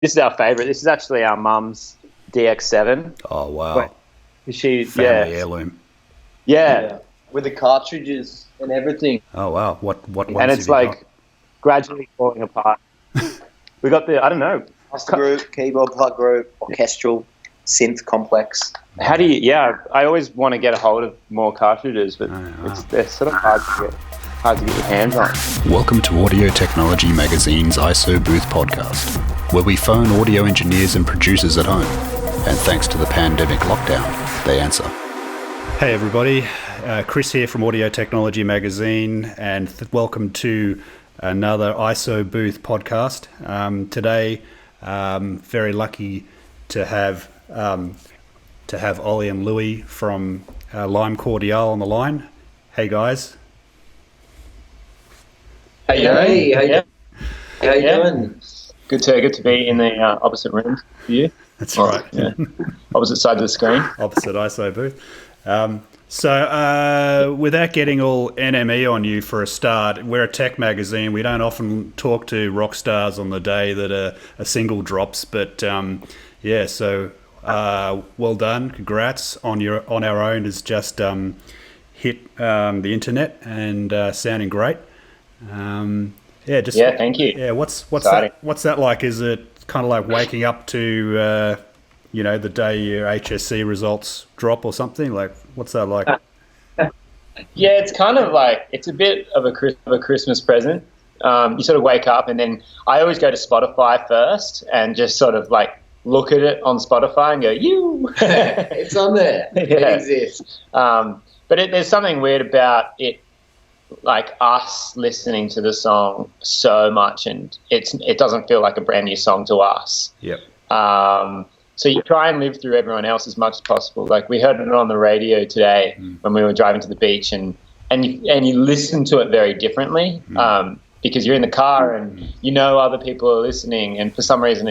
This is our favourite. This is actually our mum's DX7. Oh wow! She Family heirloom. Yeah, with the cartridges and everything. Oh wow! What ones and it's have you like gradually falling apart. We got the, I don't know, master group, keyboard plug group, orchestral, synth complex. How do you? Yeah, I always want to get a hold of more cartridges, but they're sort of hard to get your hands on. Welcome to Audio Technology Magazine's ISO Booth podcast, where we phone audio engineers and producers at home, and thanks to the pandemic lockdown, they answer. Hey everybody, Chris here from Audio Technology Magazine, and welcome to another ISO Booth podcast. Today, very lucky to have Oli and Louis from Leimbach Cordiale on the line. Hey guys. Hey, how you doing? Good to be in the opposite rooms for you. That's right. Yeah. Opposite sides of the screen. Opposite ISO booth. So without getting all NME on you for a start, we're a tech magazine. We don't often talk to rock stars on the day that a single drops, but so well done. Congrats on our own has just hit the internet and sounding great. Thank you. Yeah, what's that like? Is it kind of like waking up to the day your HSC results drop or something? Like, what's that like? Yeah, it's kind of like, it's a bit of a Christmas present. You sort of wake up, and then I always go to Spotify first and just sort of like look at it on Spotify and go, it's on there. Yeah. It exists. But there's something weird about it, like us listening to the song so much, and it doesn't feel like a brand new song to us. Yep. So you try and live through everyone else as much as possible. Like, we heard it on the radio today when we were driving to the beach, and you listen to it very differently because you're in the car and other people are listening, and for some reason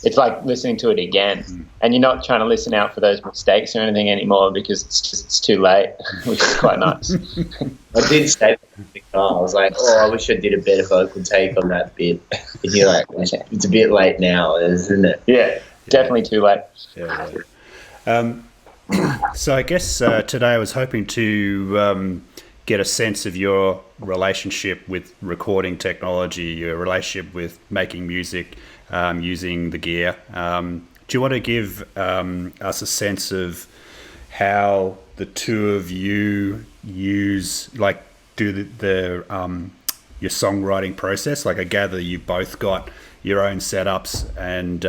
it's like listening to it again, and you're not trying to listen out for those mistakes or anything anymore because it's too late, which is quite nice. I did say that. I was like, I wish I did a better vocal take on that bit. And you're like, it's a bit late now, isn't it? Yeah, definitely too late. Yeah. So I guess today I was hoping to get a sense of your relationship with recording technology, your relationship with making music, using the gear. Do you want to give us a sense of how the two of you do your songwriting process? Like, I gather you both got your own setups and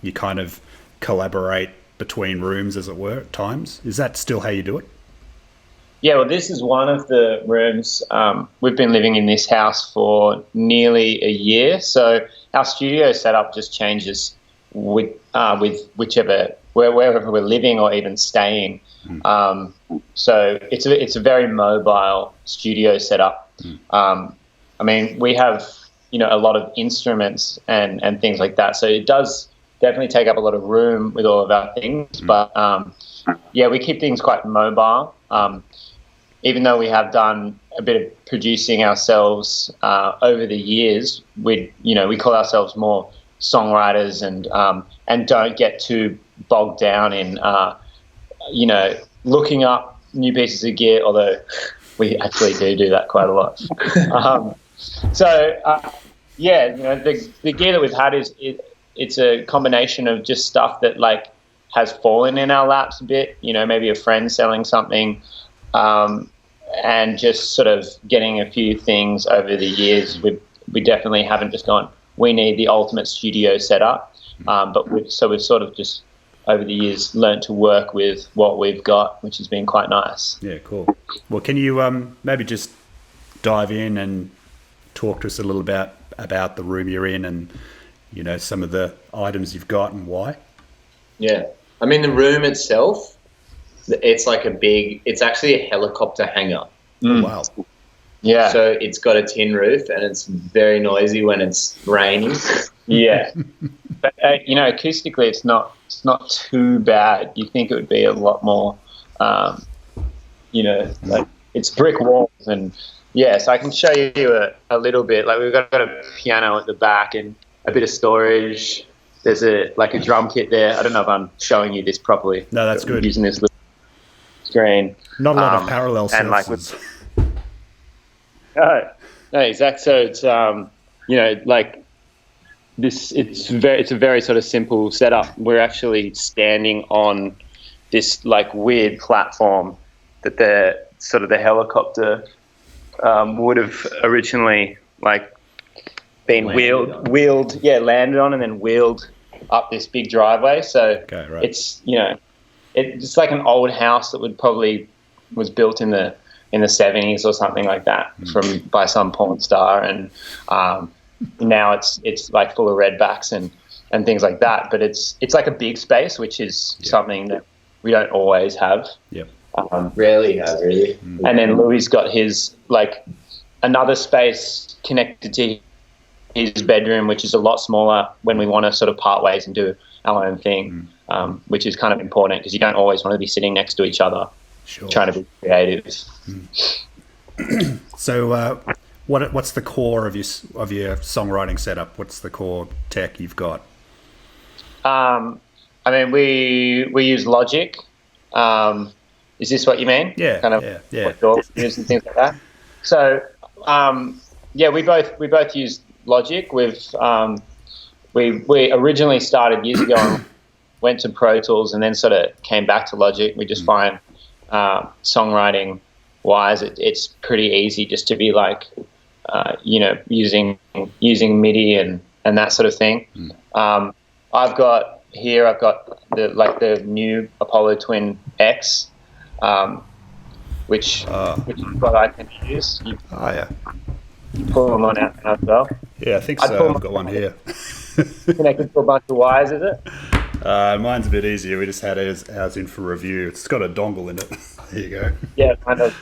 you kind of collaborate between rooms, as it were, at times. Is that still how you do it? Yeah, well, this is one of the rooms. We've been living in this house for nearly a year, so our studio setup just changes with wherever we're living or even staying. So it's a very mobile studio setup. I mean, we have a lot of instruments and things like that, so it does definitely take up a lot of room with all of our things. But we keep things quite mobile. Even though we have done a bit of producing ourselves over the years, we call ourselves more songwriters and don't get too bogged down in looking up new pieces of gear, although we actually do that quite a lot. The gear that we've had it's a combination of just stuff that like has fallen in our laps a bit, maybe a friend selling something, and just sort of getting a few things over the years. We definitely haven't just gone, we need the ultimate studio setup, but we've sort of just over the years learned to work with what we've got, which has been quite nice. Yeah, cool. Well, can you maybe just dive in and talk to us a little about the room you're in and some of the items you've got and why? Yeah, I mean, the room itself, it's like it's actually a helicopter hangar. Oh, wow. Yeah. So it's got a tin roof and it's very noisy when it's raining. Yeah. But, acoustically, it's not too bad. You think it would be a lot more, like it's brick walls and, so I can show you a little bit. Like, we've got a piano at the back and a bit of storage, there's a drum kit there. I don't know if I'm showing you this properly. No, that's good. Using this little screen. Not a lot of parallel and surfaces. No, exactly. So it's this. It's a very sort of simple setup. We're actually standing on this weird platform that the helicopter would have originally been landed on and then wheeled up this big driveway. So right. It's it's like an old house that was built in the 70s or something like that by some porn star, and now it's full of redbacks and things like that. But it's like a big space, which is something that we don't always have. Yep. Rarely have, really. And then Louis got his another space connected to his bedroom, which is a lot smaller when we want to sort of part ways and do our own thing, which is kind of important because you don't always want to be sitting next to each other, trying to be creative. So, what's the core of your songwriting setup? What's the core tech you've got? I mean, we use Logic. Is this what you mean? Yeah. Kind of what you're using, things like that. So, we both use Logic. We originally started years ago and went to Pro Tools and then sort of came back to Logic. We just find songwriting wise, it's pretty easy just to be using MIDI and that sort of thing. I've got the new Apollo Twin X, which is what I can use. You pull them on out now as well. Yeah, I think so. I've got one here. Connected to a bunch of wires, is it? Mine's a bit easier. We just had ours in for review. It's got a dongle in it. There you go. Yeah, kind of.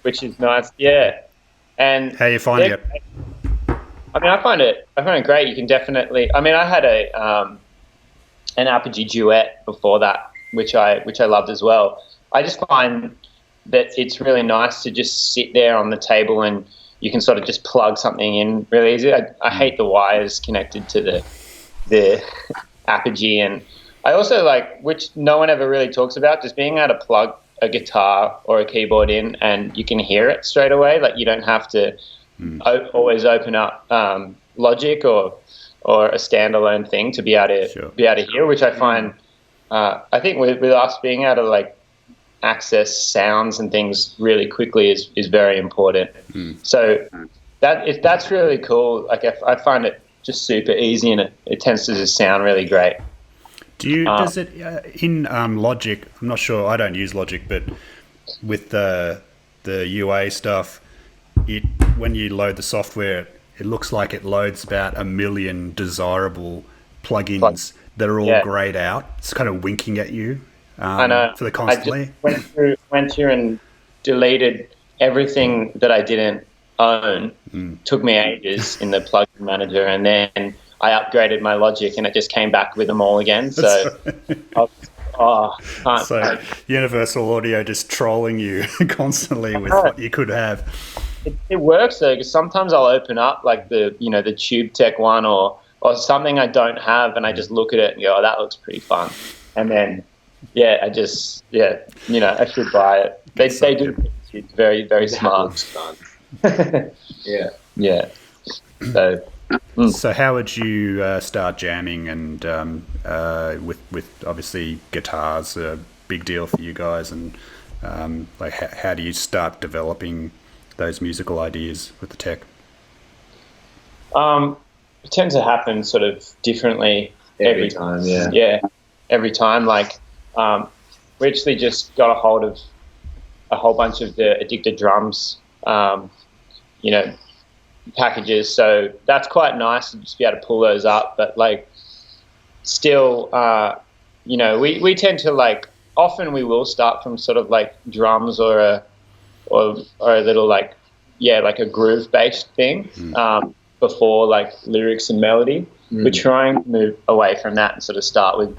Which is nice. Yeah. And how are you finding it? I mean, I find it great. You can definitely. I mean, I had an Apogee Duet before that, which I loved as well. I just find that it's really nice to just sit there on the table and you can sort of just plug something in really easy. I hate the wires connected to the Apogee, and I also which no one ever really talks about, just being able to plug a guitar or a keyboard in and you can hear it straight away. You don't have to always open up Logic or a standalone thing to be able to hear, which I find I think with us being able to access sounds and things really quickly is very important. So that's really cool. I find it just super easy, and it tends to just sound really great. Does it in Logic? I'm not sure. I don't use Logic, but with the UA stuff, when you load the software, it looks like it loads about 1 million desirable plugins that are all grayed out. It's kind of winking at you. I know. For the constantly. I just went through and deleted everything that I didn't own. Took me ages in the plugin manager, and then I upgraded my Logic, and it just came back with them all again. So, so Universal Audio just trolling you constantly with what you could have. It works though, because sometimes I'll open up the Tube Tech one or something I don't have, and I just look at it and go, "Oh, that looks pretty fun," and then. I should buy it. They do. It's very, very smart. Yeah. So how would you start jamming and with obviously guitars a big deal for you guys, and how do you start developing those musical ideas with the tech? It tends to happen sort of differently every time. Yeah, every time. We actually just got a hold of a whole bunch of the Addicted Drums, packages. So that's quite nice to just be able to pull those up. But still, we tend to often we will start from sort of drums or a little a groove based thing before lyrics and melody. We're trying to move away from that and sort of start with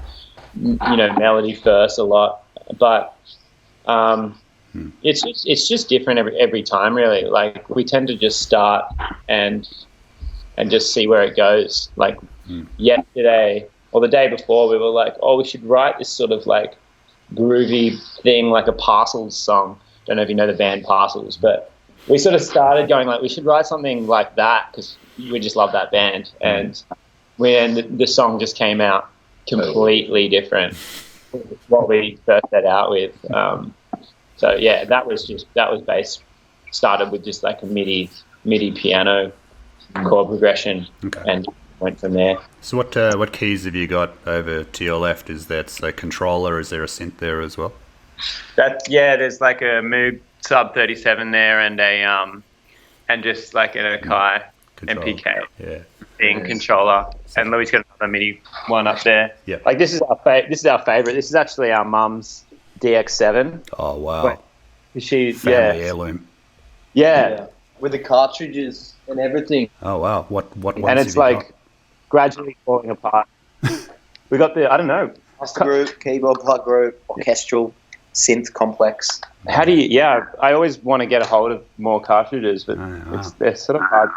melody first a lot, but it's just different every time really. We tend to just start and and just see where it goes. Like yesterday or the day before, we were like, oh, we should write this sort of like groovy thing, like a Parcels song. Don't know if you know the band Parcels, but we sort of started going like, we should write something like that because we just love that band. And the song just came out completely different from what we first set out with. So yeah, that was started with just like a MIDI piano chord progression, and went from there. So what keys have you got over to your left? Is that a controller? Is there a synth there as well? There's like a Moog Sub 37 there, and and just like an Akai MPK thing controller, and Louis got another MIDI one up there. Yeah, like this is our favorite. This is actually our mum's DX7. Oh wow! She's family heirloom. Yeah, with the cartridges and everything. Oh wow! What ones and it's like gradually falling apart. We got the master group, keyboard plug group, orchestral, synth complex. How do you? Yeah, I always want to get a hold of more cartridges, but they're sort of hard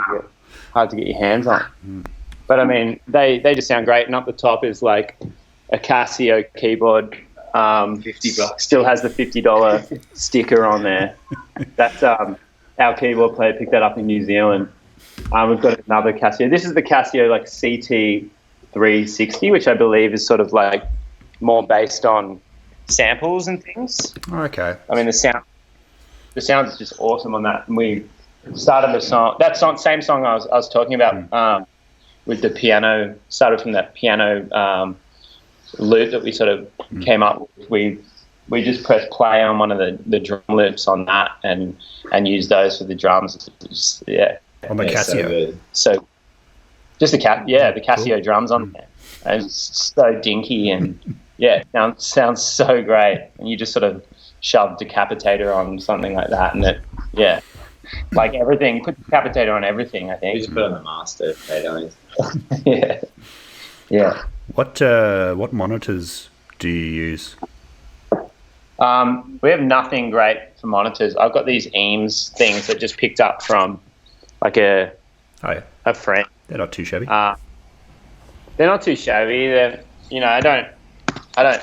to get your hands on. But I mean, they just sound great. And up the top is like a Casio keyboard. $50. Still has the $50 sticker on there. That's our keyboard player picked that up in New Zealand. We've got another Casio. This is the Casio like CT360, which I believe is sort of like more based on samples and things. Okay. I mean, the sound is just awesome on that. And we started the song. Same song I was talking about with the piano. Started from that piano loop that we sort of came up with. We just pressed play on one of the drum loops on that and used those for the drums. On the Casio. So just the Casio cool. drums on there. And it's so dinky and sounds so great. And you just sort of shove Decapitator on something like that, and it like everything. Put Decapitator on everything. I think we just put on the master. Yeah. What monitors do you use? We have nothing great for monitors. I've got these Eames things that just picked up from like a friend. They're not too shabby. They're not too shabby. They're, I don't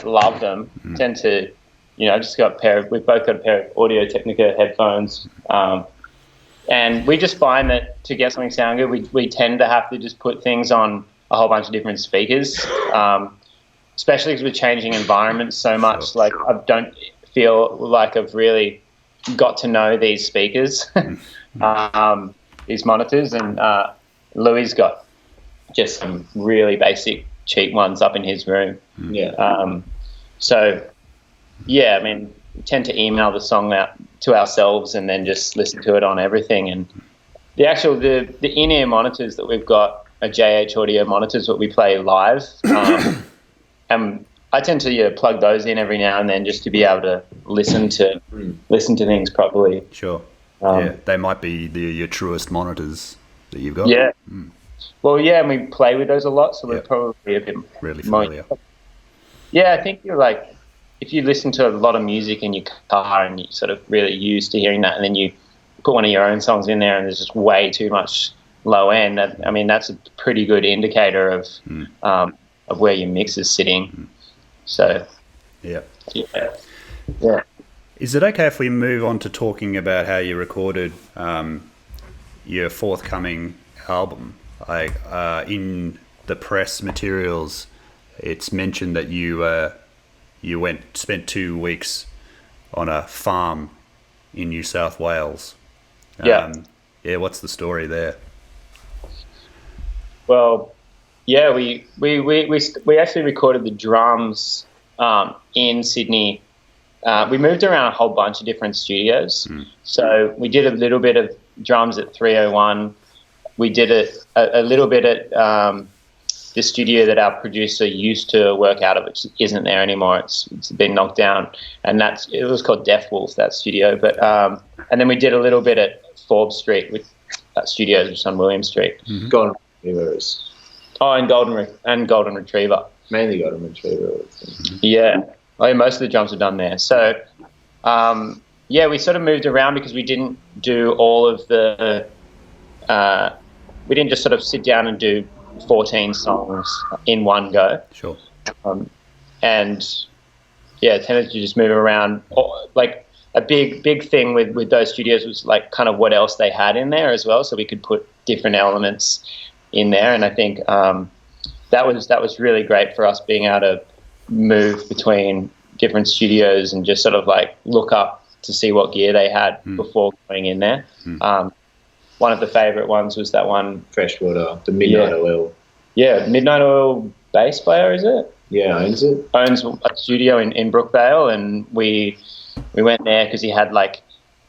love them. Tend to, I just got we've both got a pair of Audio Technica headphones. And we just find that to get something sound good, we tend to have to just put things on a whole bunch of different speakers, especially because we're changing environments so much. Like I don't feel like I've really got to know these speakers, these monitors, and Louis got just some really basic cheap ones up in his room. I mean, we tend to email the song out to ourselves and then just listen to it on everything. And the in-ear monitors that we've got are JH Audio monitors that we play live. And I tend to plug those in every now and then just to be able to listen to things properly. Sure. They might be your truest monitors that you've got. Yeah. Well, and we play with those a lot, so we're probably a bit really familiar. I think you're like, if you listen to a lot of music in your car and you're sort of really used to hearing that, and then you put one of your own songs in there and there's just way too much low end, I mean, that's a pretty good indicator of where your mix is sitting. So, yeah. Is it okay if we move on to talking about how you recorded your forthcoming album? In the press materials, it's mentioned that you spent 2 weeks on a farm in New South Wales. What's the story there? Well, we actually recorded the drums in Sydney. We moved around a whole bunch of different studios. So we did a little bit of drums at 301. We did a little bit at the studio that our producer used to work out of, which isn't there anymore. It's been knocked down, and it was called Deaf Wolf, that studio. But and then we did a little bit at Forbes Street with studios, which is on William Street. Golden Retrievers. Oh, and Golden Retriever. Mainly Golden Retriever. Yeah, most of the drums were done there. So we sort of moved around because we didn't do all of the we didn't just sort of sit down and do 14 songs in one go. Sure. And yeah, tended to just move around. Like a big thing with those studios was like kind of what else they had in there as well, so we could put different elements in there. And I think that was really great for us, being able to move between different studios and just sort of like look up to see what gear they had before going in there. One of the favourite ones was that one, Freshwater, the Midnight Oil. Yeah, Midnight Oil bass player, is it? Yeah, owns it. Owns a studio in Brookvale, and we went there because he had like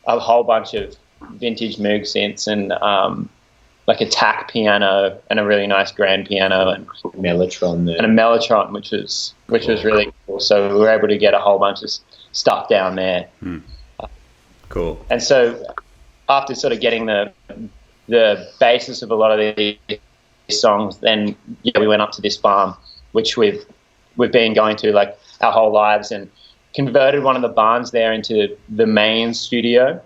a whole bunch of vintage Moog synths and like a TAC piano and a really nice grand piano and Mellotron there. And a Mellotron, which was really cool. So we were able to get a whole bunch of stuff down there. Cool. And so after sort of getting the basis of a lot of these songs, then we went up to this farm, which we've been going to like our whole lives, and converted one of the barns there into the main studio.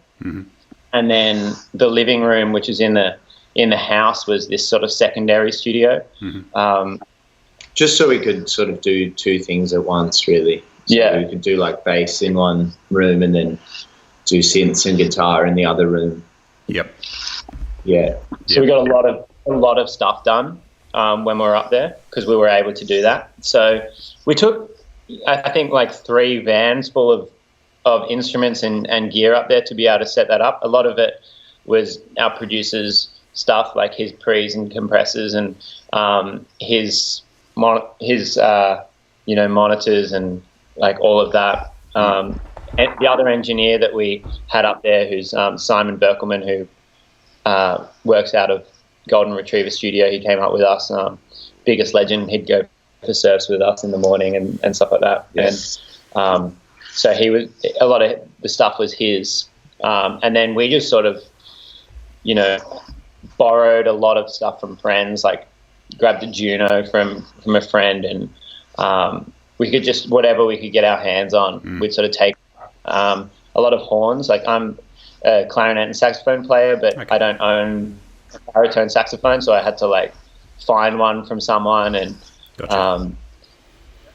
And then the living room, which is in the house, was this sort of secondary studio. Just so we could sort of do two things at once, really. So we could do like bass in one room and then do synths and guitar in the other room. Yep. Yeah. So we got a lot of stuff done when we were up there, because we were able to do that. So we took, I think, like 3 vans full of instruments and gear up there to be able to set that up. A lot of it was our producer's stuff, like his pre's and compressors and his monitors and like all of that. And the other engineer that we had up there, who's Simon Berkelman, who works out of Golden Retriever Studio, he came up with us. Biggest legend. He'd go for surfs with us in the morning and stuff like that. Yes. And so he was, a lot of the stuff was his. And then we just sort of, borrowed a lot of stuff from friends, like grabbed a Juno from a friend, and we could just, whatever we could get our hands on, we'd sort of take a lot of horns. Like I'm a clarinet and saxophone player, but I don't own a baritone saxophone, so I had to like find one from someone and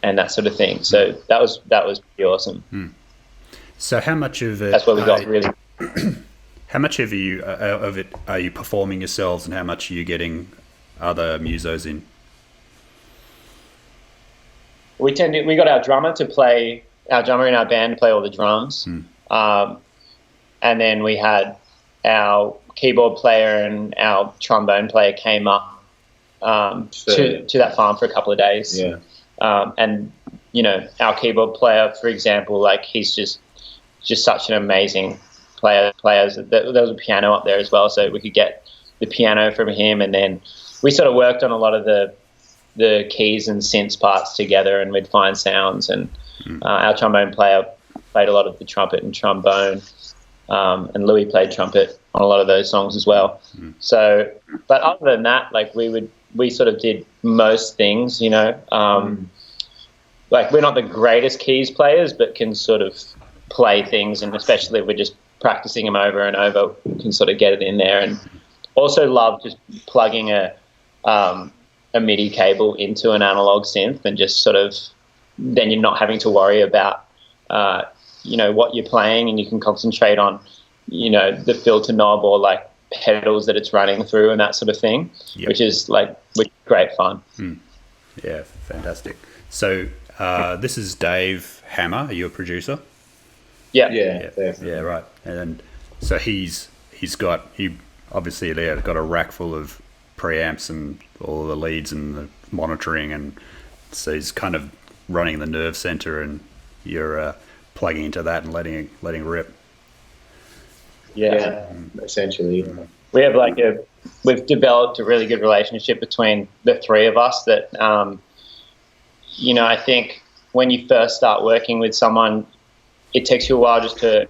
and that sort of thing. So that was pretty awesome. So how much of it? That's what we got really. How much of it are you performing yourselves, and how much are you getting other musos in? We got our drummer in our band to play all the drums, and then we had our keyboard player and our trombone player came up to that farm for a couple of days. Yeah. And our keyboard player, for example, like he's just such an amazing player. There was a piano up there as well, so we could get the piano from him, and then we sort of worked on a lot of the keys and synths parts together, and we'd find sounds. And our trombone player played a lot of the trumpet and trombone, and Louis played trumpet on a lot of those songs as well. So, but other than that, like we sort of did most things, like we're not the greatest keys players, but can sort of play things, and especially if we're just practicing them over and over, we can sort of get it in there. And also love just plugging a MIDI cable into an analog synth, and just sort of, then you're not having to worry about what you're playing, and you can concentrate on the filter knob or like pedals that it's running through and that sort of thing. Which is great fun. Yeah, fantastic. So this is Dave Hammer. Are you a producer? Yeah, right. And so he obviously got a rack full of preamps and all the leads and the monitoring, and so he's kind of running the nerve center, and you're plugging into that and letting rip. Yeah, essentially. We have we've developed a really good relationship between the three of us that, I think when you first start working with someone, it takes you a while just to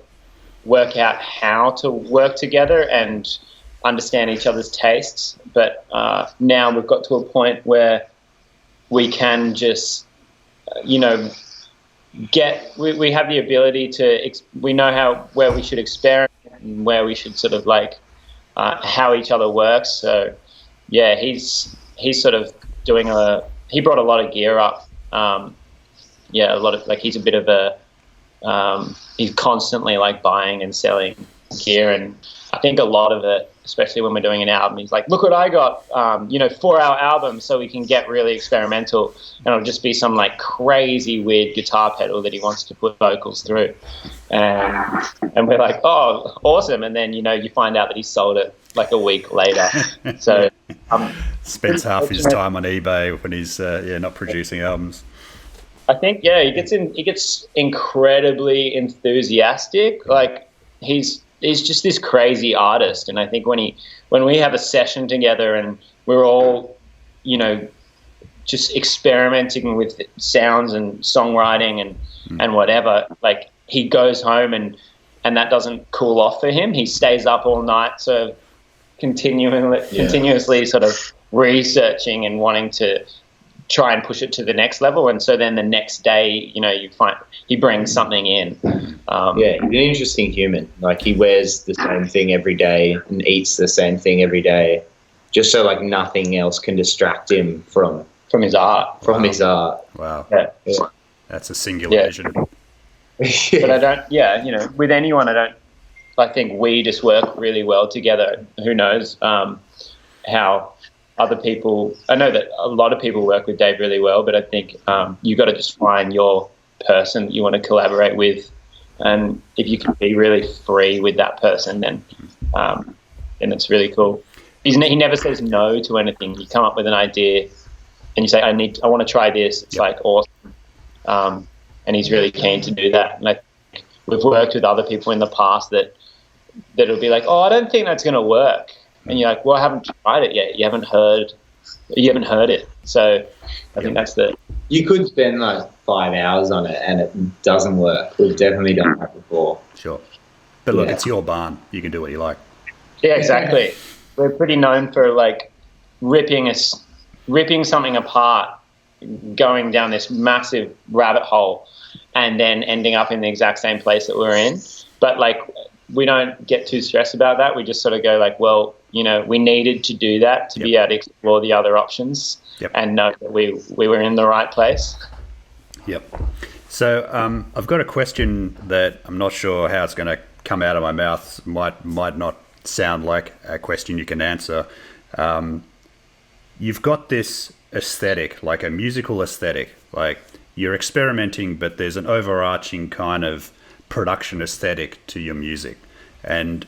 work out how to work together and understand each other's tastes. But now we've got to a point where we can just, we have the ability to, we know where we should experiment and where we should sort of how each other works. So yeah, he's sort of doing he brought a lot of gear up. Yeah, a lot of, like, he's a bit of a, he's constantly like buying and selling gear, and I think a lot of it, especially when we're doing an album, he's like, look what I got, 4-hour album, so we can get really experimental, and it'll just be some like crazy weird guitar pedal that he wants to put vocals through, and we're like, oh, awesome, and then you find out that he sold it like a week later. So spends half his time on eBay when he's not producing albums. I think he gets incredibly enthusiastic. Like he's just this crazy artist, and I think when we have a session together and we're all just experimenting with sounds and songwriting and whatever, like he goes home and that doesn't cool off for him. He stays up all night, sort of continuously sort of researching and wanting to try and push it to the next level, and so then the next day, you find he brings something in. He's an interesting human. Like, he wears the same thing every day and eats the same thing every day, just so like nothing else can distract him from his art. His art. Wow. Yeah. That's a singular vision. But I don't. With anyone, I think we just work really well together. Who knows how other people, I know that a lot of people work with Dave really well, but I think you got to just find your person that you want to collaborate with, and if you can be really free with that person, then it's really cool. He never says no to anything. You come up with an idea and you say, I want to try this. It's like awesome, and he's really keen to do that. And we've worked with other people in the past that'll be like, oh, I don't think that's going to work. And you're like, well, I haven't tried it yet. You haven't heard it. So I think that's you could spend like 5 hours on it and it doesn't work. We've definitely done that before. Sure. But look, it's your barn. You can do what you like. Yeah, exactly. We're pretty known for like ripping something apart, going down this massive rabbit hole, and then ending up in the exact same place that we're in. But like, we don't get too stressed about that. We just sort of go like, well, we needed to do that to be able to explore the other options and know that we were in the right place. Yep. So I've got a question that I'm not sure how it's going to come out of my mouth. Might not sound like a question you can answer. You've got this aesthetic, like a musical aesthetic, like you're experimenting, but there's an overarching kind of production aesthetic to your music. And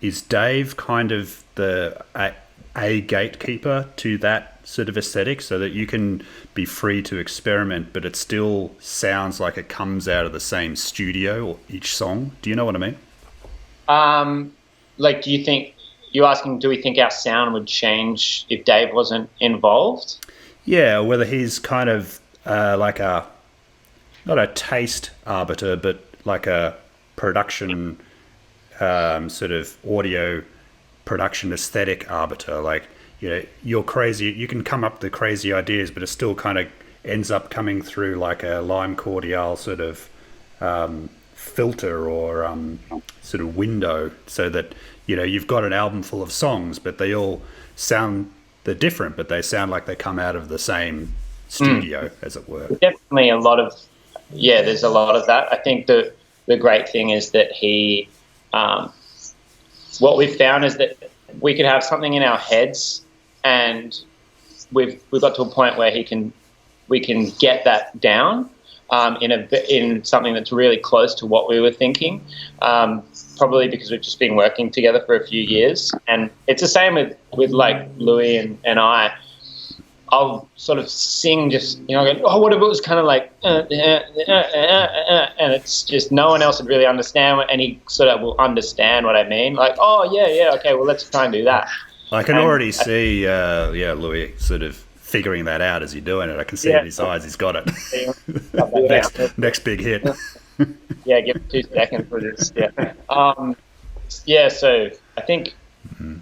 is Dave kind of a gatekeeper to that sort of aesthetic, so that you can be free to experiment, but it still sounds like it comes out of the same studio or each song? Do you know what I mean? Like, you're asking, do we think our sound would change if Dave wasn't involved? Yeah, whether he's kind of like not a taste arbiter, but like a production sort of audio production aesthetic arbiter. Like, you're crazy, you can come up with crazy ideas, but it still kind of ends up coming through like a Lime Cordiale sort of filter or sort of window, so that you've got an album full of songs, but they're different, but they sound like they come out of the same studio, as it were. Definitely there's a lot of that. I think the great thing is that he, what we've found is that we could have something in our heads, and we've got to a point where we can get that down in something that's really close to what we were thinking. Probably because we've just been working together for a few years, and it's the same with like Louis and I. I'll sort of sing just, go, oh, what if it was kind of like, and it's just no one else would really understand, and he sort of will understand what I mean. Like, oh, yeah, okay, well, let's try and do that. I can already see, Louis sort of figuring that out as you're doing it. I can see in his eyes he's got it. Next big hit. Yeah, give it 2 seconds for this. Yeah. So I think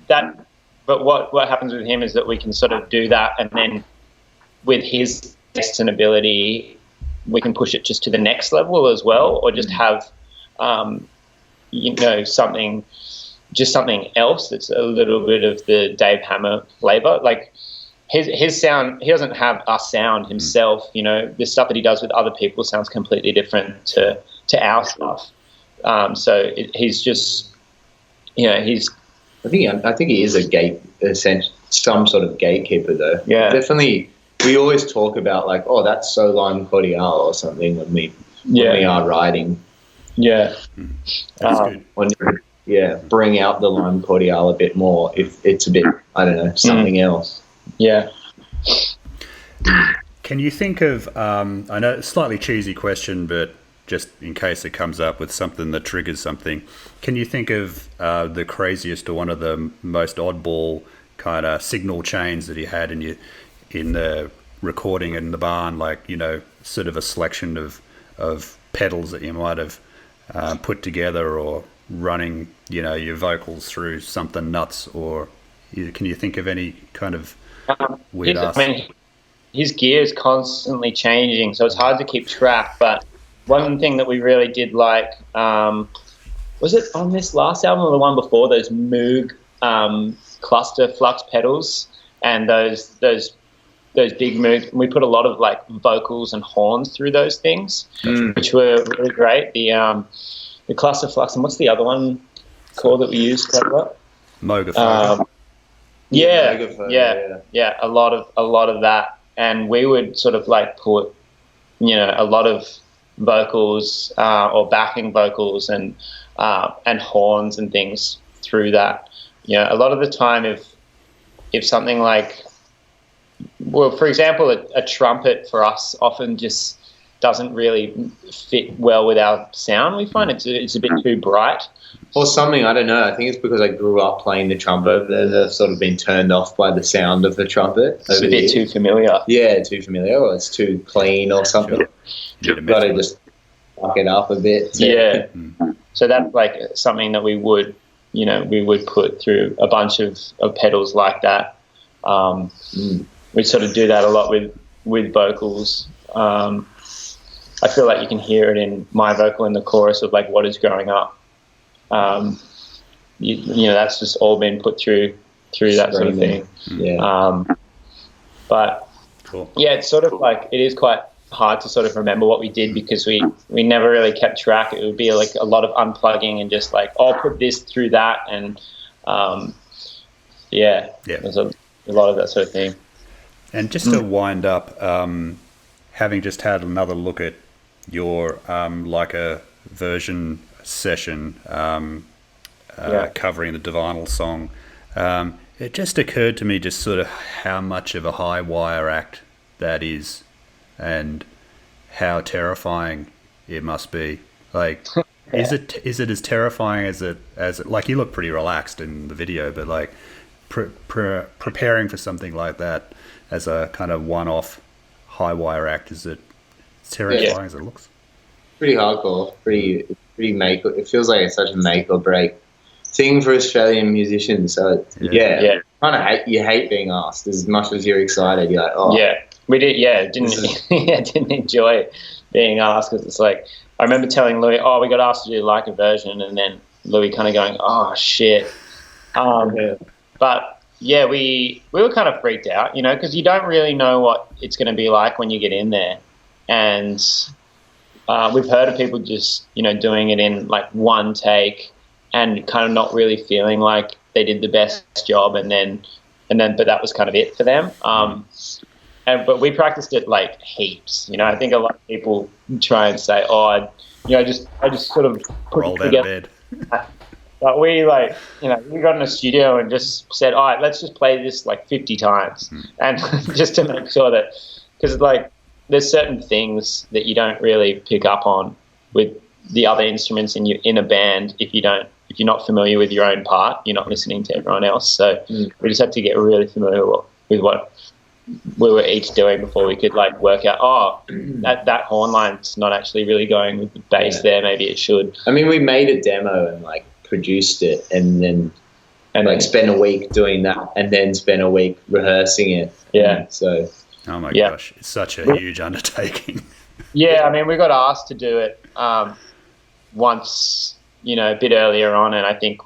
that. But what happens with him is that we can sort of do that, and then with his taste and ability, we can push it just to the next level as well, or just have, something just something else that's a little bit of the Dave Hammer flavor. Like his sound, he doesn't have a sound himself. You know, the stuff that he does with other people sounds completely different to our stuff. So he's just, you know, he's. I think he is some sort of gatekeeper though. Yeah, definitely. We always talk about like, oh, that's so Lime Cordiale or something when we are writing. Yeah, that's good. Bring out the Lime Cordiale a bit more if it's a bit, I don't know, something else. Yeah. Can you think of, I know it's a slightly cheesy question, but just in case it comes up with something that triggers something, can you think of the craziest or one of the most oddball kind of signal chains that you had in the recording in the barn, like, you know, sort of a selection of pedals that you might have put together, or running, you know, your vocals through something nuts, or can you think of any kind of weird ass? I mean, his gear is constantly changing, so it's hard to keep track. But one thing that we really did like, was it on this last album or the one before, those Moog cluster flux pedals and those big Moog. We put a lot of like vocals and horns through those things, which were really great. The cluster flux, and what's the other one called that we used quite a lot? Mogophone. Yeah, a lot of that, and we would sort of like put, you know, a lot of vocals or backing vocals and horns and things through that. You know, a lot of the time, if something like, well, for example, a trumpet for us often just doesn't really fit well with our sound. We find it's a bit too bright. Or something, I don't know. I think it's because I grew up playing the trumpet. They've sort of been turned off by the sound of the trumpet. It's a bit too familiar. Yeah, too familiar, or it's too clean or something. Sure. You've got to just fuck it up a bit. Yeah. So that's like something that we would put through a bunch of pedals like that. We sort of do that a lot with vocals. I feel like you can hear it in my vocal in the chorus of like "What Is Growing Up." You know, that's just all been put through that sort of thing. Yeah. But cool. Yeah, it's sort of like, it is quite hard to sort of remember what we did because we never really kept track. It would be like a lot of unplugging and just like, I'll put this through that, and there's a lot of that sort of thing. And just to wind up, having just had another look at your like a version session covering the Divinyls song, it just occurred to me just sort of how much of a high wire act that is, and how terrifying it must be. Like, is it as terrifying as it like, you look pretty relaxed in the video, but like preparing for something like that as a kind of one-off high wire act, is it terrifying as it looks? Pretty hardcore, pretty make. It feels like it's such a make or break thing for Australian musicians. So kind of you hate being asked as much as you're excited. You're like, oh yeah, we did. Yeah, didn't enjoy being asked, because it's like, I remember telling Louis, oh, we got asked to do like a version, and then Louis kind of going, oh shit. But yeah, we were kind of freaked out, you know, because you don't really know what it's going to be like when you get in there. And we've heard of people just, you know, doing it in like one take and kind of not really feeling like they did the best job, and then but that was kind of it for them. But we practiced it like heaps, you know. I think a lot of people try and say, oh, I just sort of put rolled it together. out of bed. But we, like, you know, we got in a studio and just said, all right, let's just play this like 50 times. And just to make sure that, because like there's certain things that you don't really pick up on with the other instruments in a band if you're not familiar with your own part, you're not listening to everyone else. So we just had to get really familiar with what we were each doing before we could like work out, that horn line's not actually really going with the bass there, maybe it should. I mean, we made a demo and like produced it, and then spent a week doing that, and then spent a week rehearsing it. Yeah. So. Oh my gosh, it's such a huge undertaking. Yeah, I mean, we got asked to do it once, you know, a bit earlier on, and I think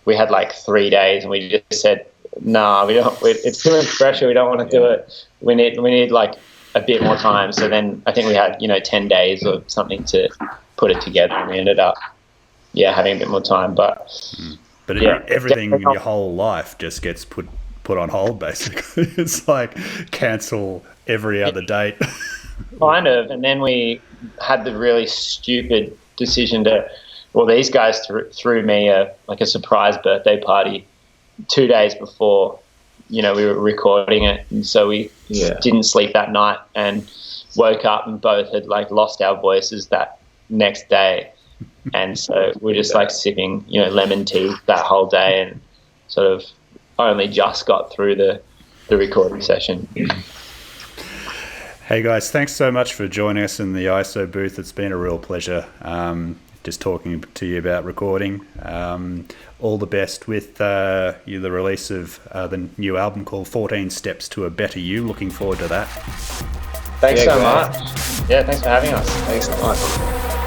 we had like 3 days, and we just said, nah, it's too much pressure. We don't want to do it. We need like a bit more time. So then I think we had, 10 days or something to put it together, and we ended up, having a bit more time. But everything in your whole life just gets put on hold, basically. It's like cancel every other date. Kind of. And then we had the really stupid decision these guys threw me a surprise birthday party 2 days before, we were recording it. And so we didn't sleep that night and woke up and both had lost our voices that next day. And so we're just sipping, lemon tea that whole day, and sort of only just got through the recording session. Hey guys, thanks so much for joining us in the ISO booth. It's been a real pleasure just talking to you about recording. All the best with the release of the new album called 14 Steps to a Better You. Looking forward to that. Thanks so much. Yeah, thanks for having us. Thanks so much.